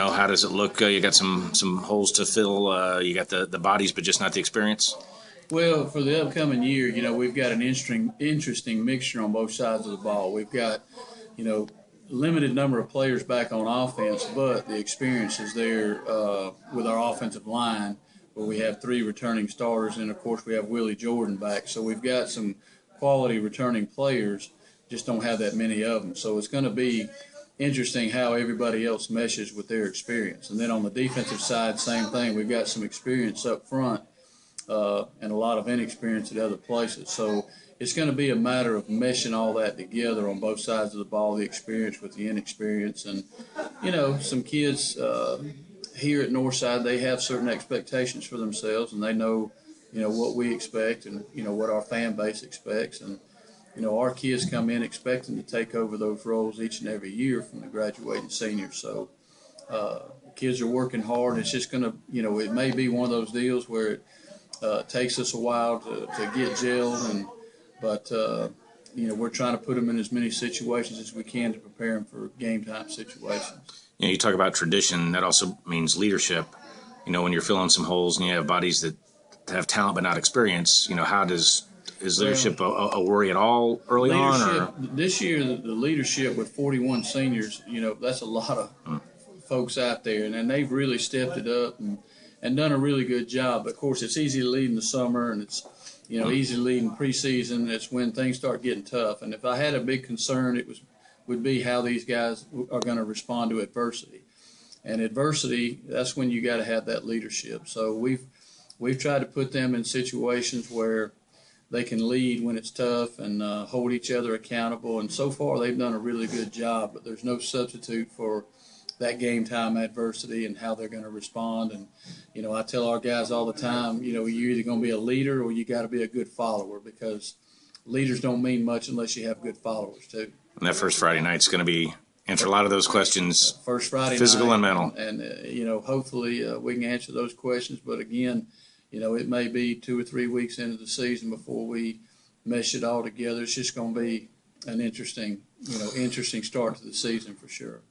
How does it look? You got some holes to fill. You got the bodies, but just not the experience. Well, for the upcoming year, we've got an interesting mixture on both sides of the ball. We've got, limited number of players back on offense, but the experience is there with our offensive line, where we have three returning starters, and of course we have Willie Jordan back. So we've got some quality returning players, just don't have that many of them. So it's going to be interesting how everybody else meshes with their experience. And then on the defensive side, same thing. We've got some experience up front and a lot of inexperience at other places. So it's going to be a matter of meshing all that together on both sides of the ball, the experience with the inexperience. And, some kids here at Northside, they have certain expectations for themselves, and they know, what we expect and, what our fan base expects. And, our kids come in expecting to take over those roles each and every year from the graduating seniors. So kids are working hard. It's just going to, it may be one of those deals where it takes us a while to get gelled, but we're trying to put them in as many situations as we can to prepare them for game time situations. You talk about tradition. That also means leadership. When you're filling some holes and you have bodies that have talent but not experience, is leadership a worry at all early on? Or? This year, the leadership with 41 seniors, that's a lot of folks out there, and they've really stepped it up and done a really good job. But of course, it's easy to lead in the summer, and it's easy to lead in preseason. It's when things start getting tough. And if I had a big concern, would be how these guys are going to respond to adversity. And adversity, that's when you got to have that leadership. So we've tried to put them in situations where they can lead when it's tough and hold each other accountable. And so far, they've done a really good job. But there's no substitute for that game time adversity and how they're going to respond. And, I tell our guys all the time, you're either going to be a leader or you got to be a good follower, because leaders don't mean much unless you have good followers too. And that first Friday night's going to be answer a lot of those questions. First Friday physical night, and mental. And hopefully we can answer those questions. But again, it may be 2 or 3 weeks into the season before we mesh it all together. It's just going to be an interesting start to the season for sure.